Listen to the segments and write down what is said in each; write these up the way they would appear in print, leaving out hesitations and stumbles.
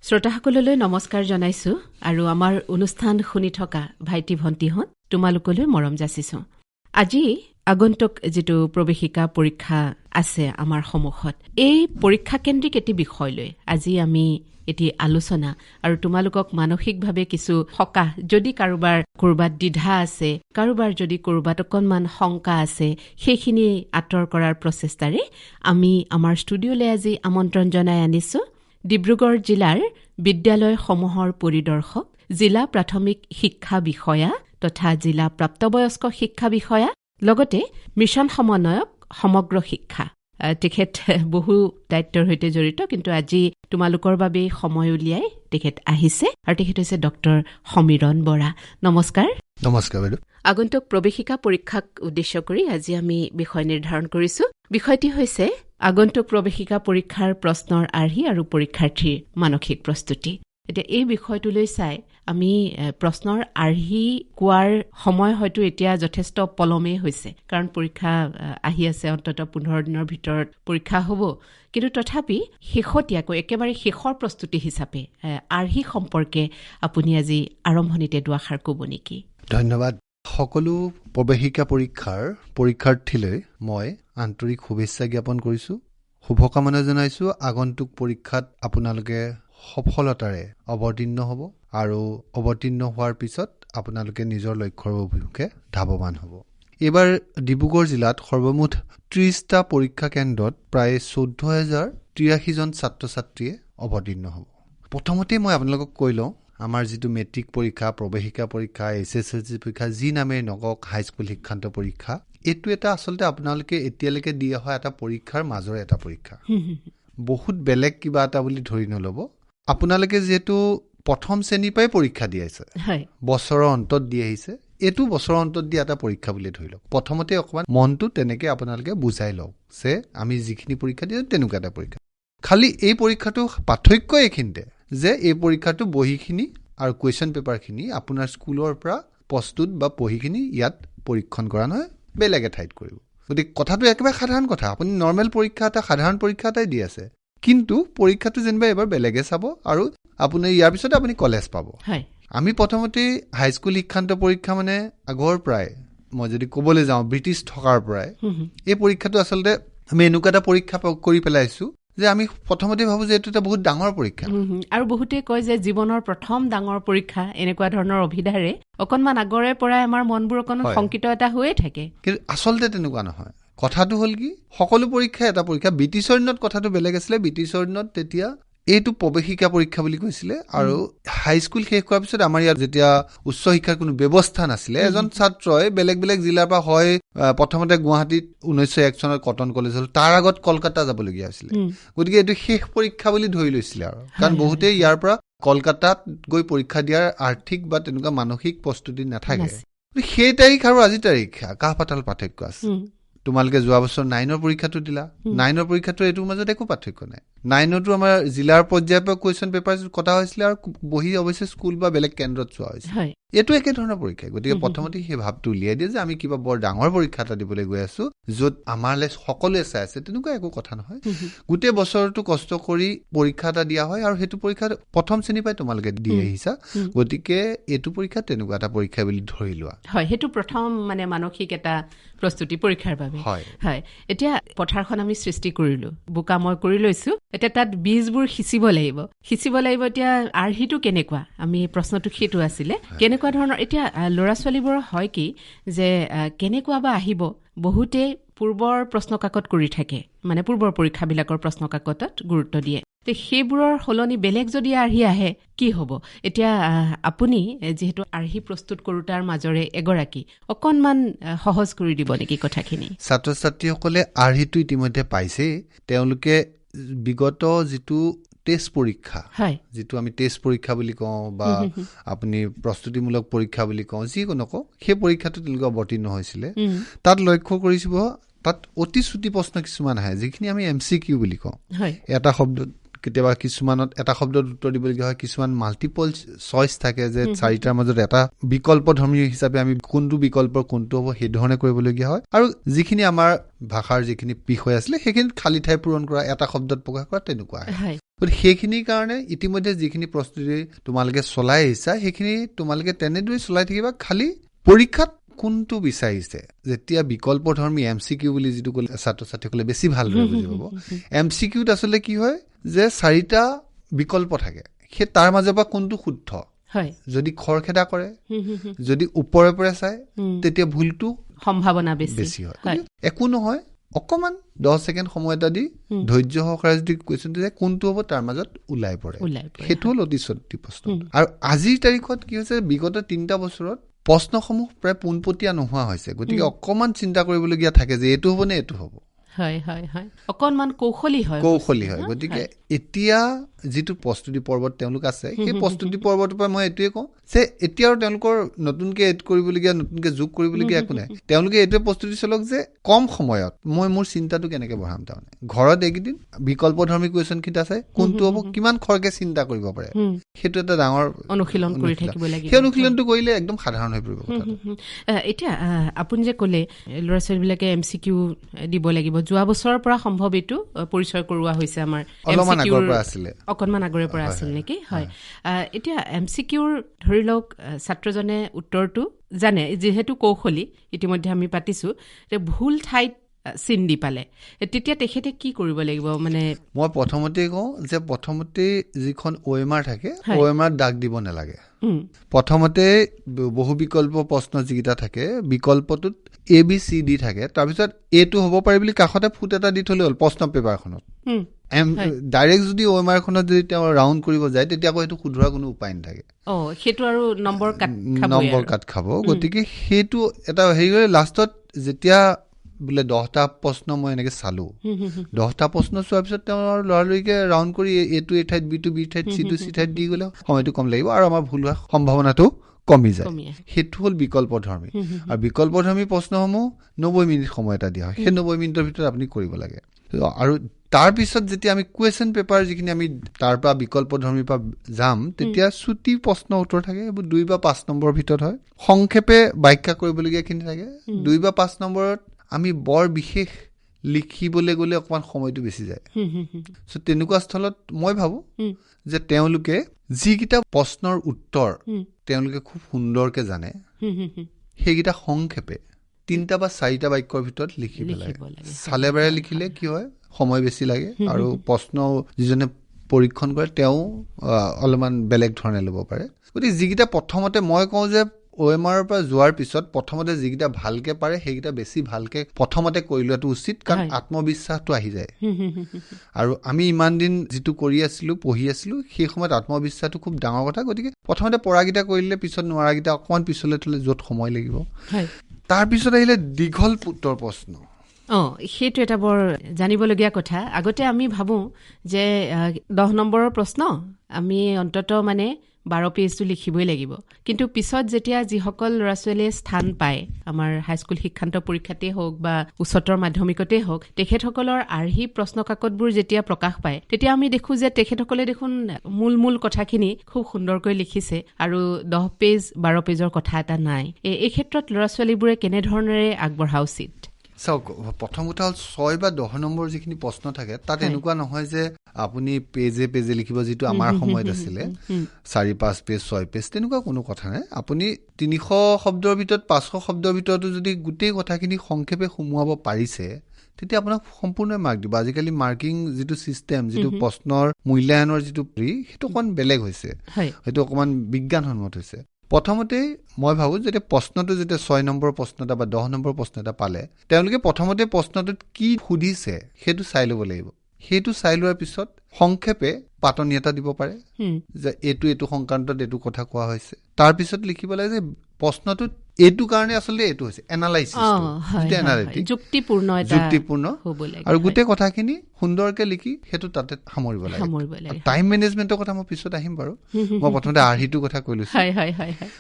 শ্ৰোতাসকললৈ নমস্কাৰ জনাইছো আৰু আমাৰ অনুষ্ঠান শুনি থকা ভাইটি ভণ্টিহঁত তোমালোকলৈ মৰম যাচিছো। আজি আগন্তুক যেটো প্ৰৱেশিকা পৰীক্ষা আছে আমাৰ সন্মুখত, এই পৰীক্ষা কেন্দ্ৰিক এটি বিষয় লৈ আজি আমি এটি আলোচনা আৰু তোমালোকক মানসিকভাৱে কিছু সকাহ, যদি কাৰোবাৰ কৰবাত দ্বিধা আছে, কাৰোবাৰ যদি কৰবাত অকণমান শংকা আছে, সেইখিনি আঁতৰ কৰাৰ প্ৰচেষ্টাৰে আমি আমাৰ ষ্টুডিঅ'লৈ আজি আমন্ত্ৰণ জনাই আনিছো ডিব্ৰুগড় জিলাৰ বিদ্যালয়সমূহৰ পৰিদৰ্শক, জিলা প্ৰাথমিক শিক্ষা বিষয়া তথা জিলা প্ৰাপ্তবয়স্ক শিক্ষা বিষয়া, লগতে মিছন সমন্বয়ক সমগ্ৰ শিক্ষা। তেখেত বহু দায়িত্বৰ সৈতে জড়িত, কিন্তু আজি তোমালোকৰ বাবে সময় উলিয়াই তেখেত আহিছে আৰু তেখেত হৈছে ডক্টৰ সমীৰণ বৰা। নমস্কাৰ। নমস্কাৰ বাইদেউ। আগন্তুক প্ৰৱেশিকা পৰীক্ষাক উদ্দেশ্য কৰি আজি আমি বিষয় নিৰ্ধাৰণ কৰিছো। বিষয়টি হৈছে আগন্তুক প্ৰৱেশিকা পৰীক্ষাৰ প্ৰশ্নৰ আৰ্হি আৰু পৰীক্ষাৰ্থীৰ মানসিক প্ৰস্তুতি। এতিয়া এই বিষয়টোলৈ চাই আমি প্ৰশ্নৰ আৰ্হি কোৱাৰ সময় হয়তো এতিয়া যথেষ্ট পলমেই হৈছে, কাৰণ পৰীক্ষা আহি আছে, অন্তত 15 দিনৰ ভিতৰত পৰীক্ষা হ'ব। কিন্তু তথাপি শেহতীয়াকৈ একেবাৰে শেষৰ প্ৰস্তুতি হিচাপে আৰ্হি সম্পৰ্কে আপুনি আজি আৰম্ভণিতে দুআষাৰ ক'ব নেকি? ধন্যবাদ। সকলো প্ৰৱেশিকা পৰীক্ষাৰ পৰীক্ষাৰ্থীলৈ মই আন্তৰিক শুভেচ্ছা জ্ঞাপন কৰিছো, শুভকামনা জনাইছো। আগন্তুক পৰীক্ষাত আপোনালোকে সফলতাৰে অৱতীৰ্ণ হ'ব আৰু অৱতীৰ্ণ হোৱাৰ পিছত আপোনালোকে নিজৰ লক্ষ্যৰ অভিমুখে ধাৱমান হ'ব। এইবাৰ ডিব্ৰুগড় জিলাত সৰ্বমুঠ 30টা পৰীক্ষা কেন্দ্ৰত প্ৰায় 14,083 জন ছাত্ৰ ছাত্ৰীয়ে অৱতীৰ্ণ হ'ব। প্ৰথমতে মই আপোনালোকক কৈ লওঁ, আমাৰ যিটো মেট্ৰিক পৰীক্ষা, প্ৰৱেশিকা পৰীক্ষা, SSLC পৰীক্ষা, যি নামেই নকওক, হাইস্কুল শিক্ষান্ত পৰীক্ষা, এইটো এটা আচলতে আপোনালোকে এতিয়ালৈকে দিয়া হয় এটা পৰীক্ষাৰ মাজৰ এটা পৰীক্ষা। বহুত বেলেগ কিবা এটা বুলি ধৰি নল'ব। আপোনালোকে যিহেতু প্ৰথম শ্ৰেণীৰ পৰাই পৰীক্ষা দি আছে, বছৰৰ অন্তত দি আহিছে, এইটো বছৰৰ অন্তত দিয়া এটা পৰীক্ষা বুলি ধৰি লওক। প্ৰথমতে অকণমান মনটো তেনেকৈ আপোনালোকে বুজাই লওক যে আমি যিখিনি পৰীক্ষা দিওঁ তেনেকুৱা এটা পৰীক্ষা। খালি এই পৰীক্ষাটো পাৰ্থক্য এইখিনিতে যে এই পৰীক্ষাটো বহীখিনি আৰু কুৱেশ্যন পেপাৰখিনি আপোনাৰ স্কুলৰ পৰা প্ৰস্তুত বা বহীখিনি ইয়াত পৰীক্ষণ কৰা নহয়, বেলেগ এঠাইত কৰিব। গতিকে কথাটো একেবাৰে সাধাৰণ কথা, আপুনি নৰ্মেল পৰীক্ষা এটা, সাধাৰণ পৰীক্ষা এটাই দি আছে, কিন্তু পৰীক্ষাটো যেনিবা এবাৰ বেলেগে চাব আৰু আপোনাৰ ইয়াৰ পিছতে আপুনি কলেজ পাব। আমি প্ৰথমতে হাইস্কুল শিক্ষান্ত পৰীক্ষা মানে আগৰ পৰাই, মই যদি ক'বলৈ যাওঁ ব্ৰিটিছ থকাৰ পৰাই এই পৰীক্ষাটো আচলতে আমি এনেকুৱা এটা পৰীক্ষা কৰি পেলাইছো যে আমি প্ৰথমতে ভাবো যে এইটো এটা বহুত ডাঙৰ পৰীক্ষা, আৰু বহুতে কয় যে জীৱনৰ প্ৰথম ডাঙৰ পৰীক্ষা, এনেকুৱা ধৰণৰ অভিধাৰে অকণমান আগৰে পৰাই আমাৰ মনবোৰ অকণমান শংকিত এটা হৈয়ে থাকে। কিন্তু আচলতে তেনেকুৱা নহয়। কথাটো হ'ল কি, সকলো পৰীক্ষা এটা পৰীক্ষা। ব্ৰিটিছৰ দিনত কথাটো বেলেগ আছিলে। ব্ৰিটিছৰ দিনত তেতিয়া এইটো প্ৰৱেশিকা পৰীক্ষা বুলি কৈছিলে, আৰু হাইস্কুল শেষ হোৱাৰ পিছত আমাৰ ইয়াত যেতিয়া উচ্চ শিক্ষাৰ কোনো ব্যৱস্থা নাছিলে, এজন ছাত্ৰই বেলেগ বেলেগ জিলাৰ পৰা হয়, প্ৰথমতে গুৱাহাটীত 1901 চনত কটন কলেজ হ'ল, তাৰ আগত কলকাতা যাবলগীয়া হৈছিলে। গতিকে এইটো শেষ পৰীক্ষা বুলি ধৰি লৈছিলে, আৰু কাৰণ বহুতেই ইয়াৰ পৰা কলকাতাত গৈ পৰীক্ষা দিয়াৰ আৰ্থিক বা তেনেকুৱা মানসিক প্ৰস্তুতি নাথাকে। সেই তাৰিখ আৰু আজিৰ তাৰিখ আকাশ পাতাল পাৰ্থক্য আছে। তোমালোকে যোৱা বছৰ 9ৰ পৰীক্ষাটো দিলা, 9ৰ পৰীক্ষাটো এইটোৰ মাজত একো পাৰ্থক্য নাই। 9তো আমাৰ জিলাৰ পৰ্যায়ৰ পৰা কুৱেশ্যন পেপাৰ কটা হৈছিলে, আৰু বহি অৱশ্যে স্কুল বা বেলেগ কেন্দ্ৰত চোৱা হৈছিলে। এইটো একেধৰণৰ পৰীক্ষা। গতিকে প্ৰথমতে সেই ভাৱটো উলিয়াই দিয়ে যে আমি কিবা বৰ ডাঙৰ পৰীক্ষা এটা দিবলৈ গৈ আছো, য'ত আমালৈ সকলোৱে চাই আছে, তেনেকুৱা একো কথা নহয়। গোটেই বছৰটো কষ্ট কৰি পৰীক্ষা এটা দিয়া হয়, আৰু সেইটো পৰীক্ষা প্ৰথম শ্ৰেণীৰ পৰাই তোমালোকে দি আহিছা। গতিকে এইটো পৰীক্ষা তেনেকুৱা এটা পৰীক্ষা বুলি ধৰি লোৱা। হয়, সেইটো প্ৰথম মানে মানসিক এটা প্ৰস্তুতি পৰীক্ষাৰ বাবে। হয়, এতিয়া পথাৰখন আমি সৃষ্টি কৰিলো, বোকাময় কৰি লৈছো, এতিয়া তাত বীজবোৰ সিঁচিব লাগিব। এতিয়া আৰ্হিটো কেনেকুৱা, আমি প্ৰশ্নটো সেইটো আছিলে, কেনেকুৱা ধৰণৰ। এতিয়া ল'ৰা ছোৱালীবোৰৰ হয় কি যে কেনেকুৱা বা আহিব, বহুতে পূৰ্বৰ প্ৰশ্ন কাকত কৰি থাকে, মানে পূৰ্বৰ পৰীক্ষাবিলাকৰ প্ৰশ্ন কাকতত গুৰুত্ব দিয়ে। সেইবোৰৰ সলনি বেলেগ যদি আৰ্হি আহে কি হ'ব? এতিয়া আপুনি যিহেতু আৰ্হি প্ৰস্তুত কৰোতাৰ মাজৰে এগৰাকী, অকণমান সহজ কৰি দিব নেকি কথাখিনি? ছাত্ৰ ছাত্ৰীসকলে আৰ্হিটো ইতিমধ্যে পাইছেই। তেওঁলোকে বিগত যিটো টেষ্ট পৰীক্ষা, যিটো আমি টেষ্ট পৰীক্ষা বুলি কওঁ বা আপুনি প্ৰস্তুতিমূলক পৰীক্ষা বুলি কওঁ, যিকোনো কওঁ, সেই পৰীক্ষাটো তেওঁলোকে অৱতীৰ্ণ হৈছিলে। তাত লক্ষ্য কৰিছিব, তাত অতি চুটি প্ৰশ্ন কিছুমান আহে, যিখিনি আমি MCQ বুলি কওঁ। এটা শব্দত কেতিয়াবা কিছুমানত এটা শব্দত উত্তৰ দিবলগীয়া হয়, কিছুমান মাল্টিপল চইচ থাকে যে চাৰিটাৰ মাজত এটা বিকল্পধৰ্মী হিচাপে আমি কোনটো বিকল্পৰ কোনটো হ'ব সেই ধৰণে কৰিবলগীয়া হয়। আৰু যিখিনি আমাৰ ভাষাৰ যিখিনি বিষয় আছিলে সেইখিনিত খালী ঠাই পূৰণ কৰা, এটা শব্দত প্ৰকাশ কৰা, তেনেকুৱা আহে। গতিকে সেইখিনিৰ কাৰণে ইতিমধ্যে যিখিনি প্ৰস্তুতি তোমালোকে চলাই আহিছা সেইখিনি তোমালোকে তেনেদৰে চলাই থাকিবা। খালি পৰীক্ষাত কোনটো বিচাৰিছে, যেতিয়া বিকল্পধৰ্মী MCQ বুলি যিটো ক'লে ছাত্ৰ ছাত্ৰীসকলে বেছি ভালদৰে বুজি পাব। MCQত আচলতে কি হয় যে 4টা বিকল্প থাকে, সেই তাৰ মাজৰ পৰা কোনটো শুদ্ধ, যদি খৰখেদা কৰে, যদি ওপৰে ওপৰে চাই, তেতিয়া ভুলটো সম্ভাৱনা বেছি হয়। একো নহয়, অকমান 10 ছেকেণ্ড সময় এটা দি ধৈৰ্য সহকাৰে যদি কুৱেশ্যনটো যায় কোনটো হ'ব তাৰ মাজত ওলাই পৰে, সেইটো হ'ল অতি চতুৰ্থ প্ৰশ্ন। আৰু আজিৰ তাৰিখত কি হৈছে, বিগত 3টা বছৰত প্ৰশ্নসমূহ প্ৰায় পোনপটীয়া নোহোৱা হৈছে। গতিকে অকমান চিন্তা কৰিবলগীয়া থাকে যে এইটো হ'ব নে এইটো হ'ব, অকণমান কৌশলী হয়। গতিকে এতিয়া যিটো প্ৰস্তুতি পৰ্বত তেওঁলোক আছে, সেই প্ৰস্তুতি পৰ্বতৰ পৰা মই এইটোৱে কওঁ যে এতিয়া আৰু তেওঁলোকৰ নতুনকে এড কৰিবলগীয়া, নতুনকে যোগ কৰিবলগীয়া একো নাই। তেওঁলোকে এইটোৱে প্ৰস্তুতি চলক যে কম সময়ত মই মোৰ চিন্তাটো কেনেকে বঢ়াম। তাৰমানে ঘৰত এইকেইদিন বিকল্পধৰ্মী কুৱেশ্যনখিনি আছে, কোনটো হ'ব, কিমান খৰকে চিন্তা কৰিব পাৰে, সেইটো এটা ডাঙৰ অনুশীলন কৰি থাকিব লাগিব। সেই অনুশীলনটো কৰিলে একদম সাধাৰণ হৈ পৰিব। এতিয়া আপুনি যে ক'লে ল'ৰা ছোৱালীবিলাকে MCQ দিব লাগিব, যোৱা বছৰৰ পৰা সম্ভৱ এইটো পৰিচয় কৰোৱা হৈছে আমাৰ, অকণমান আগৰে পৰা আছিল নেকি? হয়। এতিয়া MCQৰ ধৰি লওক ছাত্ৰজনে উত্তৰটো জানে, যিহেতু কৌশলী ইতিমধ্যে আমি পাতিছোঁ, ভুল ঠাইত চিন দি পালে তেতিয়া তেখেতে কি কৰিব লাগিব? মানে মই প্ৰথমতে কওঁ যে প্ৰথমতে যিখন OMR থাকে, OMR দাগ দিব নালাগে। প্ৰথমতে বহু বিকল্প প্ৰশ্ন যিকেইটা থাকে, বিকল্পটোত ABCD থাকে, তাৰপিছত এইটো হ'ব পাৰে বুলি কাষতে ফুট এটা দি থলে হ'ল প্ৰশ্ন পেপাৰখনত। ডাইৰেক্ট যদি OMR খনত যদি তেওঁ ৰাউণ্ড কৰিব যায়, তেতিয়া আকৌ সেইটো শুধৰোৱা কোনো উপায় নাথাকে, সেইটো আৰু নম্বৰ কাট খাব। গতিকে সেইটো এটা হেৰি কৰি লাষ্টত যেতিয়া বোলে 10টা প্ৰশ্ন মই এনেকে চালো, 10টা প্ৰশ্ন চোৱাৰ পিছত তেওঁৰ লৰালৰিকে ৰাউণ্ড কৰি এইটো এই ঠাইত, বিটো বি ঠাইত, চিটো চি ঠাইত দি গ'লে সময়টো কম লাগিব আৰু আমাৰ ভুল হোৱাৰ সম্ভাৱনাটো কমি যায়। সেইটো হ'ল বিকল্পধৰ্মী। আৰু বিকল্পধৰ্মী প্ৰশ্নসমূহ 90 মিনিট সময় এটা দিয়া হয়, সেই 90 মিনিটৰ ভিতৰত আপুনি কৰিব লাগে। আৰু তাৰপিছত যেতিয়া আমি কুৱেশ্যন পেপাৰ যিখিনি আমি তাৰ পৰা বিকল্পধৰ্মীৰ পৰা যাম, তেতিয়া চুটি প্ৰশ্ন উত্তৰ থাকে, এইবোৰ 2 বা 5 নম্বৰৰ ভিতৰত হয়। সংক্ষেপে ব্যাখ্যা কৰিবলগীয়াখিনি থাকে। 2 বা 5 নম্বৰত আমি বৰ বিশেষ লিখিবলৈ গ'লে অকমান সময়টো বেছি যায়। তেনেকুৱা স্থলত মই ভাবো যে তেওঁলোকে যিকেইটা প্ৰশ্নৰ উত্তৰ তেওঁলোকে খুব সুন্দৰকে জানে, সেইকেইটা সংক্ষেপে 3টা বা 4টা বাক্যৰ ভিতৰত লিখিব লাগে। চালে বাৰে লিখিলে কি হয়, সময় বেছি লাগে আৰু প্ৰশ্ন যিজনে পৰীক্ষণ কৰে তেওঁ অলপমান বেলেগ ধৰণে ল'ব পাৰে। গতিকে যিকেইটা প্ৰথমতে মই কওঁ যে OMR পৰা যোৱাৰ পিছত প্ৰথমতে যিকেইটা ভালকে পাৰে সেইকেইটা বেছি ভালকে প্ৰথমতে কৰি লোৱাটো উচিত, কাৰণ আত্মবিশ্বাসটো আহি যায়। আৰু আমি ইমান দিন যিটো কৰি আছিলো, পঢ়ি আছিলো, সেই সময়ত আত্মবিশ্বাসটো খুব ডাঙৰ কথা। গতিকে প্ৰথমতে পঢ়াকেইটা কৰিলে পিছত নোৱাৰাকেইটা অকণমান পিছলৈ থলে য'ত সময় লাগিব। তাৰপিছত আহিলে দীঘল উত্তৰ প্ৰশ্ন। সেইটো এটা বৰ জানিবলগীয়া কথা। আগতে আমি ভাবোঁ যে 10 নম্বৰৰ প্ৰশ্ন আমি অন্তত মানে 12 পেজটো লিখিবই লাগিব, কিন্তু পিছত যেতিয়া যিসকল ল'ৰা ছোৱালীয়ে স্থান পায়, আমাৰ হাইস্কুল শিক্ষান্ত পৰীক্ষাতেই হওক বা উচ্চতৰ মাধ্যমিকতেই হওক, তেখেতসকলৰ আৰ্হি প্ৰশ্ন কাকতবোৰ যেতিয়া প্ৰকাশ পায়, তেতিয়া আমি দেখোঁ যে তেখেতসকলে দেখোন মূল কথাখিনি খুব সুন্দৰকৈ লিখিছে আৰু 10 পেজ 12 পেজৰ কথা এটা নাই। এই ক্ষেত্ৰত ল'ৰা ছোৱালীবোৰে কেনেধৰণেৰে আগবঢ়া উচিত? চাওক, প্ৰথম কথা হ'ল 6 বা 10 নম্বৰ যিখিনি প্ৰশ্ন থাকে, তাত এনেকুৱা নহয় যে আপুনি পেজে লিখিব, যিটো আমাৰ সময়ত আছিলে 4-5 পেজ 6 পেজ, তেনেকুৱা কোনো কথা নাই। আপুনি 300 শব্দৰ ভিতৰত 500 শব্দৰ ভিতৰতো যদি গোটেই কথাখিনি সংক্ষেপে সুমুৱাব পাৰিছে, তেতিয়া আপোনাক সম্পূৰ্ণ মাৰ্ক দিব। আজিকালি মাৰ্কিং যিটো চিষ্টেম, যিটো প্ৰশ্নৰ মূল্যায়নৰ যিটো সেইটো অকণমান বেলেগ হৈছে, সেইটো অকণমান বিজ্ঞানসন্মত হৈছে। প্ৰথমতে মই ভাবো যেতিয়া প্ৰশ্নটো যেতিয়া 6 নম্বৰ প্ৰশ্ন এটা বা 10 নম্বৰ প্ৰশ্ন এটা পালে, তেওঁলোকে প্ৰথমতে প্ৰশ্নটোত কি সুধিছে সেইটো চাই ল'ব লাগিব। সেইটো চাই লোৱাৰ পিছত সংক্ষেপে পাতনি এটা দিব পাৰে যে এইটো সংক্ৰান্তত এইটো কথা কোৱা হৈছে। তাৰপিছত লিখিব লাগে যে প্ৰশ্নটোত এইটো কাৰণে আচলতে এইটো হৈছে এনালাইচিছ, যুক্তিপূৰ্ণ হ'ব লাগে, আৰু গোটেই কথাখিনি সুন্দৰকে লিখি সেইটো তাতে সামৰিব লাগে। টাইম মেনেজমেণ্টৰ কথা মই পিছত আহিম বাৰু, মই প্ৰথমতে আৰ্হিটোৰ কথা কৈ লৈছো।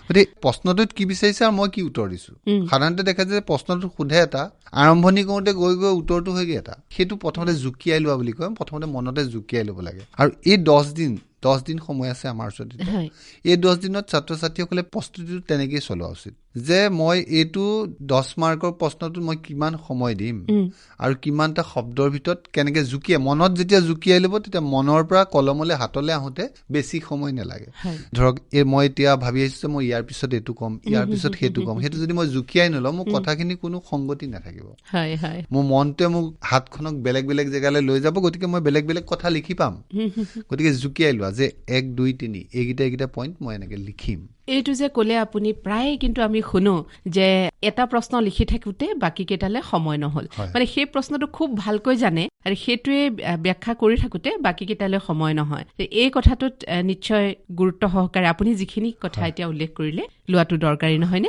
গতিকে প্ৰশ্নটোত কি বিচাৰিছে আৰু মই কি উত্তৰ দিছো। সাধাৰণতে দেখা যায় যে প্ৰশ্নটো সোধে এটা, আৰম্ভণি কৰোঁতে গৈ গৈ উত্তৰটো হয়গৈ এটা, সেইটো প্ৰথমতে জুকিয়াই লোৱা বুলি কয়। প্ৰথমতে মনতে জুকিয়াই ল'ব লাগে। আৰু এই 10 দিন সময় আছে আমাৰ ওচৰত। এই 10 দিনত ছাত্ৰ ছাত্ৰীসকলে প্ৰস্তুতিটো তেনেকেই চলোৱা উচিত যে মই এইটো 10 মাৰ্কৰ প্ৰশ্নটোত মই কিমান সময় দিম আৰু কিমানটা শব্দৰ ভিতৰত কেনেকে জুকিয়াই, মনত যেতিয়া জুকিয়াই ল'ব তেতিয়া মনৰ পৰা কলমলৈ হাতলৈ আহোঁতে বেছি সময় নালাগে। ধৰক মই এতিয়া ভাবি আহিছোঁ যে মই ইয়াৰ পিছত এইটো ক'ম, ইয়াৰ পিছত সেইটো ক'ম, সেইটো যদি মই জুকিয়াই নলওঁ মোৰ কথাখিনি কোনো সংগতি নাথাকিব। মোৰ মনটোৱে মোক হাতখনক বেলেগ বেলেগ জেগালৈ লৈ যাব, গতিকে মই বেলেগ বেলেগ কথা লিখি পাম। গতিকে জুকিয়াই লোৱা যে 1, 2, 3 এইকেইটা পইণ্ট মই এনেকে লিখিম। এইটো যে ক'লে আপুনি, প্ৰায় কিন্তু আমি শুনো যে এটা প্ৰশ্ন লিখি থাকোঁতে বাকী কেইটালে সময় নহ'ল, মানে সেই প্ৰশ্নটো খুব ভালকৈ জানে আৰু সেইটোৱে ব্যাখ্যা কৰি থাকোঁতে বাকী কেইটালে সময় নহয়। এই কথাটোত নিশ্চয় গুৰুত্ব সহকাৰে আপুনি যিখিনি কথা এতিয়া উল্লেখ কৰিলে লোৱাটো দৰকাৰী নহয়নে?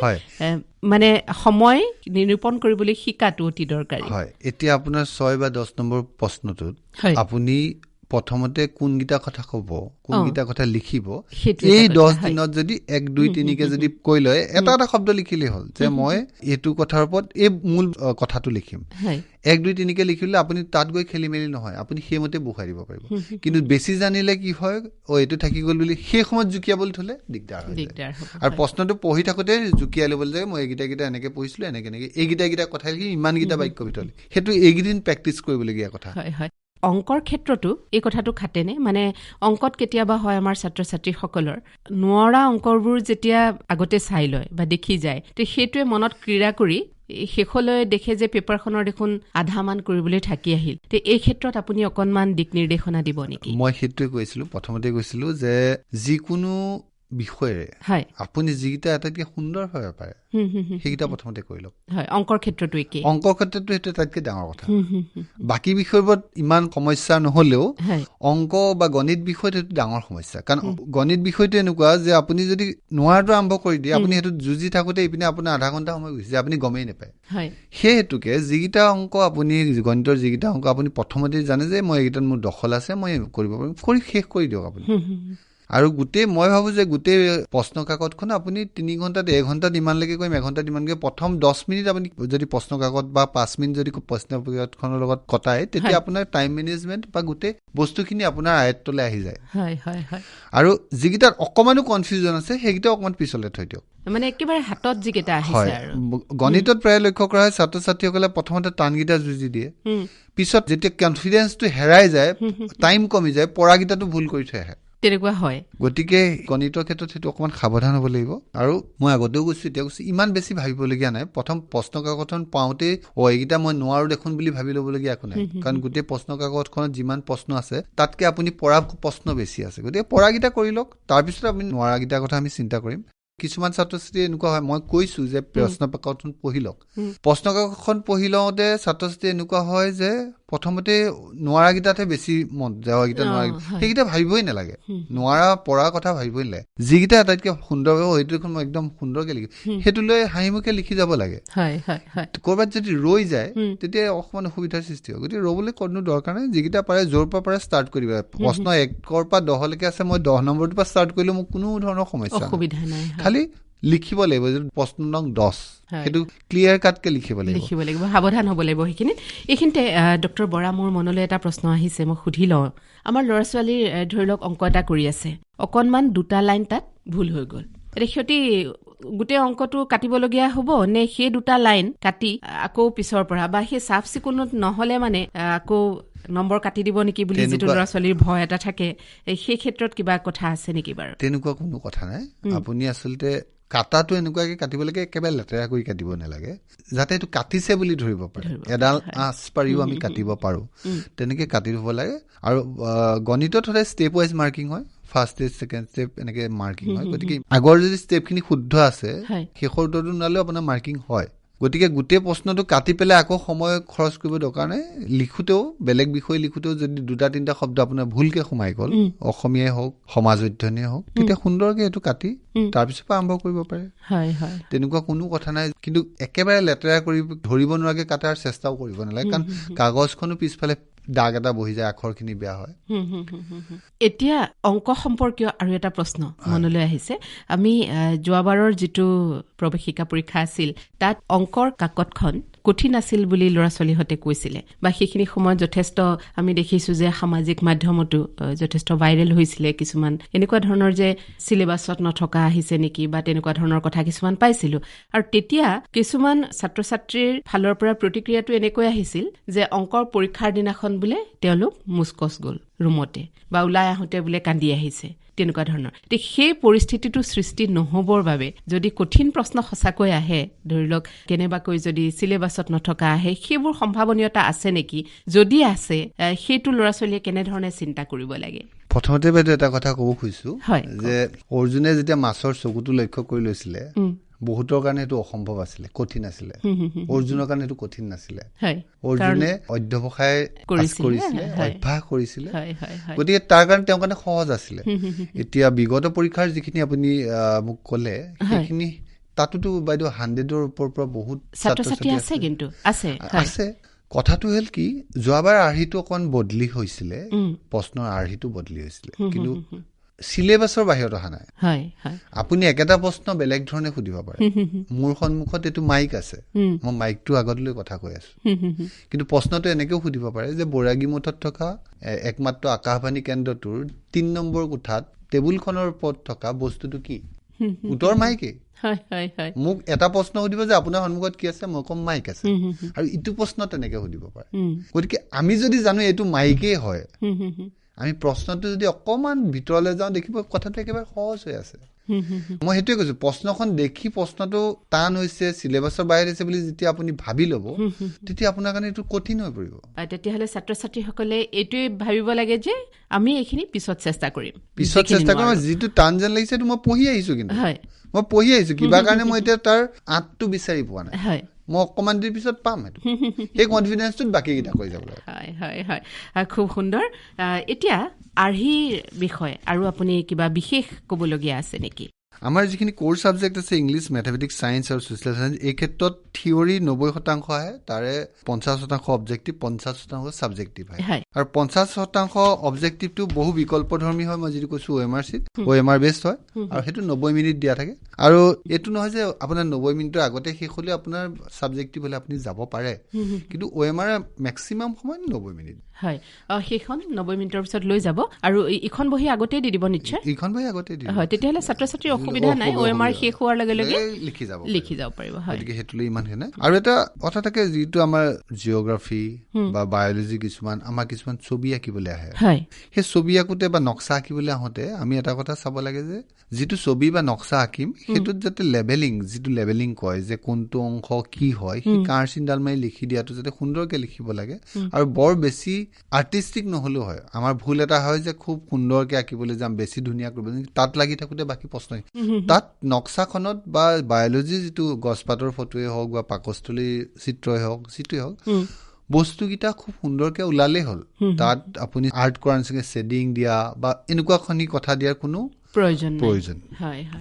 মানে সময় নিৰূপণ কৰিবলৈ শিকাটো অতি দৰকাৰী। এতিয়া আপোনাৰ 6 বা 10 নম্বৰ প্ৰশ্নটোত আপুনি প্ৰথমতে কোনকেইটা কথা ক'ব, কোনকেইটা কথা লিখিব, এই 10 দিনত যদি 1, 2, 3কে যদি কৈ লয়, এটা শব্দ লিখিলেই হ'ল যে মই এইটো কথাৰ ওপৰত এই মূল কথাটো লিখিম। 1, 2, 3কে লিখিলে আপুনি তাত গৈ খেলি মেলি নহয়, আপুনি সেইমতে বহুৱাই দিব পাৰিব। কিন্তু বেছি জানিলে কি হয়, এইটো থাকি গ'ল বুলি সেই সময়ত জুকিয়াবলৈ থ'লে দিগদাৰ হয়। আৰু প্ৰশ্নটো পঢ়ি থাকোঁতে জুকিয়াই ল'বলৈ যায়, মই এইকেইটা এনেকে পঢ়িছিলোঁ, এনেকে এইকেইটা কথা লিখি ইমানকেইটা বাক্যৰ ভিতৰত, সেইটো এইকেইদিন প্ৰেক্টিচ কৰিবলগীয়া কথা। অংকৰ ক্ষেত্ৰতো এই কথাটো খাটেনে? মানে অংকত কেতিয়াবা হয় আমাৰ ছাত্ৰ ছাত্ৰীসকলৰ নোৱাৰা অংকবোৰ যেতিয়া আগতে চাই লয় বা দেখি যায়, তে সেইটোৱে মনত ক্ৰীড়া কৰি শেষলৈ দেখে যে পেপাৰখনৰ দেখোন আধামান কৰিবলৈ থাকি আহিল। তে এই ক্ষেত্ৰত আপুনি অকণমান দিক নিৰ্দেশনা দিব নেকি? মই সেইটোৱে কৈছিলোঁ, প্ৰথমতে কৈছিলোঁ যে যিকোনো বিষয়েৰে আপুনি যিকেইটা আটাইতকৈ সুন্দৰ হ'ব পাৰে সেইকেইটা প্ৰথমতে কৰি লওক। অংকৰ ক্ষেত্ৰতো একেই, অংকৰ ক্ষেত্ৰতো সেইটো আটাইতকৈ ডাঙৰ কথা। বাকী বিষয়বোৰত ইমান সমস্যা নহ'লেও অংক বা গণিত বিষয়টো সেইটো ডাঙৰ সমস্যা। কাৰণ গণিত বিষয়টো এনেকুৱা যে আপুনি যদি নোৱাৰাটো আৰম্ভ কৰি দিয়ে, আপুনি সেইটো যুঁজি থাকোঁতে ইপিনে আপোনাৰ আধা ঘণ্টা সময় গুচি যায়, আপুনি গমেই নাপায়। সেই হেতুকে যিকেইটা অংক আপুনি গণিতৰ যিকেইটা অংক আপুনি প্ৰথমতে জানে যে মই এইকেইটাত মোৰ দখল আছে, মই কৰিব পাৰিম, কৰি শেষ কৰি দিয়ক আপুনি। আৰু মই ভাবোঁ যে গোটেই প্ৰশ্ন কাকতখন আপুনি 3 ঘণ্টাত 1 ঘণ্টাত ইমানলৈকে কৰিম, 1 ঘণ্টাত ইমানকৈ প্ৰথম 10 মিনিট আপুনি যদি প্ৰশ্ন কাকত বা 5 মিনিট যদি প্ৰশ্ন কাকতখনৰ লগত কটায়, তেতিয়া আপোনাৰ টাইম মেনেজমেণ্ট বা গোটেই বস্তুখিনি আপোনাৰ আয়ত্তলৈ আহি যায়। আৰু যিকেইটাত অকণমানো কনফিউজন আছে সেইকেইটা অকণমান পিছলৈ থৈ দিয়ক। মানে একেবাৰে হাতত যিকেইটা আহিছে আৰু গণিতত প্ৰায় লক্ষ্য কৰা হয় ছাত্ৰ ছাত্ৰীসকলে প্ৰথমতে টানকেইটা যুঁজি দিয়ে, পিছত যেতিয়া কনফিডেন্সটো হেৰাই যায়, টাইম কমি যায়, পঢ়াকেইটাটো ভুল কৰি থৈ আহে। তেনেকুৱা হয়। গতিকে গণিতৰ ক্ষেত্ৰত সেইটো অকণমান সাৱধান হ'ব লাগিব। আৰু মই আগতেও কৈছোঁ, এতিয়া কৈছোঁ, ইমান বেছি ভাবিবলগীয়া নাই। প্ৰথম প্ৰশ্ন কাকতখন পাওঁতেই এইকেইটা মই নোৱাৰো দেখোন বুলি ভাবি ল'বলগীয়া একো নাই। কাৰণ গোটেই প্ৰশ্ন কাকতখনত যিমান প্ৰশ্ন আছে তাতকৈ আপুনি পঢ়া প্ৰশ্ন বেছি আছে। গতিকে পঢ়াকেইটা কৰি লওক, তাৰপিছত আপুনি নোৱাৰাকেইটাৰ কথা আমি চিন্তা কৰিম। কিছুমান ছাত্ৰ ছাত্ৰী এনেকুৱা হয়, মই কৈছোঁ যে প্ৰশ্ন কাকতখন পঢ়ি লওক। প্ৰশ্ন কাকতখন পঢ়ি লওঁতে ছাত্ৰ ছাত্ৰী এনেকুৱা হয় যে প্ৰথমতে নোৱাৰাকেইটাতহে বেছি মন যায়, সেইকেইটা ভাবিবই নালাগে, নোৱাৰা পঢ়াৰ কথা ভাবিবই নালাগে। যিকেইটা আটাইতকৈ সুন্দৰ হ'ব সেইটো দেখোন মই একদম সুন্দৰকৈ লিখিম, সেইটো লৈ হাঁহিমুখে লিখি যাব লাগে। ক'ৰবাত যদি ৰৈ যায় তেতিয়া অকণমান অসুবিধাৰ সৃষ্টি হয়। গতিকে ৰ'বলৈ কোনো দৰকাৰ নাই, যিকেইটা পাৰে য'ৰ পৰা পাৰে ষ্টাৰ্ট কৰিব লাগে। প্ৰশ্ন 1ৰ পৰা 10লৈকে আছে, মই 10 নম্বৰটোৰ পৰা ষ্টাৰ্ট কৰিলেও মোক কোনো ধৰণৰ সমস্যা নাই। খালি লিখিব লাগিব যে প্ৰশ্ন নং 10, সেইটো ক্লিয়াৰ কাটকে লিখিব লাগিব, সাৱধান হ'ব লাগিব সেইখিনিত। এইখিনিতে ডক্টৰ বৰা, মোৰ মনলৈ এটা প্ৰশ্ন আহিছে, মই সুধি লওঁ। আমাৰ ল'ৰা ছোৱালীৰ ধৰি লওক অংক এটা কৰি আছে, অকণমান 2টা লাইন তাত ভুল হৈ গ'ল, এতিয়া সিহঁতি গোটেই অংকটো কাটিবলগীয়া হ'ব নে সেই 2টা লাইন কাটি আকৌ পিছৰ পৰা, বা সেই চাফ চিকুণত নহ'লে মানে আকৌ নম্বৰ কাটি দিব নেকি বুলি যিটো ল'ৰা ছোৱালীৰ ভয় এটা থাকে, সেই ক্ষেত্ৰত কিবা কথা আছে নেকি বাৰু? তেনেকুৱা কোনো কথা নাই। আপুনি আচলতে কাটাটো এনেকুৱাকে কাটিব লাগে, একেবাৰে লেতেৰা কৰি কাটিব নালাগে, যাতে এইটো কাটিছে বুলি ধৰিব পাৰে। এডাল আঁচ পাৰিও আমি কাটিব পাৰোঁ, তেনেকৈ কাটি দিব লাগে। আৰু গণিতত সদায় ষ্টেপ ৱাইজ মাৰ্কিং হয়, ফাৰ্ষ্ট ষ্টেপ, ছেকেণ্ড ষ্টেপ, এনেকৈ মাৰ্কিং হয়। গতিকে আগৰ যদি ষ্টেপখিনি শুদ্ধ আছে, শেষৰ উত্তৰটো নালেও আপোনাৰ মাৰ্কিং হয়। গতিকে গোটেই প্ৰশ্নটো কাটি পেলাই আকৌ সময় খৰচ কৰিব দৰকাৰ নাই লিখোতেও বেলেগ বিষয় লিখোতেও যদি 2-3টা শব্দ আপোনাৰ ভুলকে সোমাই গ'ল অসমীয়াই হওক সমাজ অধ্যয়নেই হওক তেতিয়া সুন্দৰকে এইটো কাটি তাৰপিছত আৰম্ভ কৰিব পাৰে তেনেকুৱা কোনো কথা নাই কিন্তু একেবাৰে লেতেৰা কৰি ধৰিব নোৱাৰাকে কাটাৰ চেষ্টাও কৰিব নালাগে কাৰণ কাগজখনো পিছফালে দাগ এটা বহি যায় আখৰখিনি বেয়া হয় এতিয়া অংক সম্পৰ্কীয় আৰু এটা প্ৰশ্ন মনলৈ আহিছে আমি যোৱাবাৰৰ যিটো প্ৰৱেশিকা পৰীক্ষা আছিল তাত অংকৰ কাকতখন কঠিন আছিল বুলি ল'ৰা ছোৱালীহঁতে কৈছিলে বা সেইখিনি সময়ত যথেষ্ট আমি দেখিছো যে সামাজিক মাধ্যমতো যথেষ্ট ভাইৰেল হৈছিলে কিছুমান এনেকুৱা ধৰণৰ যে সিলেবাছত নথকা আহিছে নেকি বা তেনেকুৱা ধৰণৰ কথা কিছুমান পাইছিলো আৰু তেতিয়া কিছুমান ছাত্ৰ ছাত্ৰীৰ ফালৰ পৰা প্ৰতিক্ৰিয়াটো এনেকৈ আহিছিল যে অংকৰ পৰীক্ষাৰ দিনাখন বোলে তেওঁলোক মুস্কচ গ'ল ৰুমতে বা ওলাই আহোঁতে বোলে কান্দি আহিছে তেনেকুৱা ধৰণৰ সেই পৰিস্থিতিটো সৃষ্টি নহবৰ বাবে যদি কঠিন প্ৰশ্ন সঁচাকৈ আহে ধৰি লওক কেনেবাকৈ যদি সিলেবাছত নথকা আহে সেইবোৰ সম্ভাৱনীয়তা আছে নেকি যদি আছে সেইটো ল'ৰা ছোৱালীয়ে কেনেধৰণে চিন্তা কৰিব লাগে প্ৰথমতে বাইদেউ এটা কথা ক'ব খুজিছো যে অৰ্জুনে যেতিয়া মাছৰ চকুটো লক্ষ্য কৰি লৈছিলে বহুতৰ কাৰণে এইটো অসম্ভৱ আছিলে কঠিন আছিলে অৰ্জুনৰ কাৰণে এইটো কঠিন নাছিলে অৰ্জুনে অধ্যৱসায় কৰিছিলে অভ্যাস কৰিছিলে গতিকে তাৰ কাৰণে তেওঁৰ কাৰণে সহজ আছিলে এতিয়া বিগত পৰীক্ষাৰ যিখিনি আপুনি মোক ক'লে সেইখিনি তাতোতো বাইদেউ 100ৰ ওপৰৰ পৰা বহুত ছাত্ৰ ছাত্ৰী আছে কিন্তু আছে কথাটো হ'ল কি যোৱাবাৰ আৰ্হিটো অকণ বদলি হৈছিলে প্ৰশ্নৰ আৰ্হিটো বদলি হৈছিলে কিন্তু সিলেবাছৰ বাহিৰত অহা নাই আপুনি একেটা প্ৰশ্ন বেলেগ ধৰণে সুধিব পাৰে মোৰ সন্মুখত এইটো মাইক আছে মই মাইকটো আগত লৈ কথা কৈ আছো কিন্তু প্ৰশ্নটো এনেকেও সুধিব পাৰে যে বৈৰাগী মঠত থকা একমাত্ৰ আকাশবাণী কেন্দ্ৰটোৰ 3 নম্বৰ কোঠাত টেবুলখনৰ ওপৰত থকা বস্তুটো কি উত্তৰ মাইকে মোক এটা প্ৰশ্ন সুধিব যে আপোনাৰ সন্মুখত কি আছে মই কম মাইক আছে আৰু ইটো প্ৰশ্ন তেনেকে সুধিব পাৰে গতিকে আমি যদি জানো এইটো মাইকেই হয় আমি প্ৰশ্নটো যদি অকমান ভিতৰলৈ যাওঁ দেখিব কথাটো একেবাৰে সহজ হৈ আছে মই সেইটোৱে কৈছো প্ৰশ্নখন দেখি প্ৰশ্নটো টান হৈছে সিলেবাছৰ বাহিৰ হৈছে বুলি যেতিয়া আপুনি ভাবি ল'ব তেতিয়া আপোনাৰ কাৰণে এইটো কঠিন হৈ পৰিব তেতিয়াহ'লে ছাত্ৰ ছাত্ৰীসকলে এইটোৱে ভাবিব লাগে যে আমি এইখিনি পিছত চেষ্টা কৰিম যিটো টান যেন লাগিছে এইটো মই পঢ়ি আহিছো কিন্তু মই পঢ়ি আহিছো কিবা কাৰণে মই এতিয়া তাৰ আঁতটো বিচাৰি পোৱা নাই মই অকমান দিনৰ পিছত পাম সেই কনফিডেন্সটোত বাকীকেইটা কৈ যাব লাগে হয় খুব সুন্দৰ এতিয়া আৰ্হিৰ বিষয় আৰু আপুনি কিবা বিশেষ ক'বলগীয়া আছে নেকি আমাৰ যিখিনি কোৰ সাবজেক্ট আছে ইংলিছ মেথমেটিক্স সায়েন্স আৰু সোশ্যাল সায়েন্স এই ক্ষেত্ৰত থিওৰি 90% আহে তাৰে 50% অবজেক্টিভ 50% সাবজেক্টিভ হয় আৰু 50% অবজেক্টিভটো বহু বিকল্পধৰ্মী হয় মই যিটো কৈছো OMR চিট OMR বেসড হয় আৰু সেইটো 90 মিনিট দিয়া থাকে আৰু এটো নহয় যে আপোনাৰ 90 মিনিটৰ আগতে শেষ হলে আপোনাৰ সাবজেক্টিভ হলে আপুনি যাব পাৰে কিন্তু OMR ম্যাক্সিমাম সময় 90 মিনিট হয় সেইখন 90 মিনিটৰ পিছত লৈ যাব আৰু ইখন বহি আগতে দি দিব নিশ্চয় ইখন বহি আগতে দি হয় তেতিয়াহলে ছাত্ৰ ছাত্ৰীৰ অসুবিধা নাই OMR শেষ হোৱাৰ লগে লগে লিখি যাব পাৰিব হয় গতিকে হেতুলৈ ইমান হেনে আৰু এটা কথা থাকে যিটো আমাৰ জিওগ্ৰাফি বা বায়োলজি কিছুমান আমাৰ কিছুমান ছবি আঁকিবলৈ আহে সেই ছবি আঁকোতে বা নক্সা আঁকিবলৈ আহোতে আমি এটা কথা চাব লাগে যে যিটো ছবি বা নক্সা আঁকিম সেইটোত যাতে যিটো লেবেলিং কয় যে কোনটো অংশ কি হয় সেই কাঁড়চিনডাল মাৰি লিখি দিয়াটো যাতে সুন্দৰকে লিখিব লাগে আৰু বৰ বেছি আৰ্টিষ্টিক নহলেও হয় আমাৰ ভুল এটা হয় যে খুব সুন্দৰকে আঁকিবলৈ যাম বেছি ধুনীয়া কৰিব তাত লাগি থাকোতে বাকি প্ৰশ্ন তাত নক্সাখনত বা বায়োলজি যিটো গছপাতৰ ফটোৱে হওক বা পাকস্থলী চিত্ৰই হওক যিটোৱে হওক বস্তুকেইটা খুব সুন্দৰকে ওলালেই হ'ল তাত আপুনি আৰ্ট কৰাৰ নিচিনা শেডিং দিয়া বা এনেকুৱা খনি কথা দিয়াৰ কোনো প্ৰয়োজন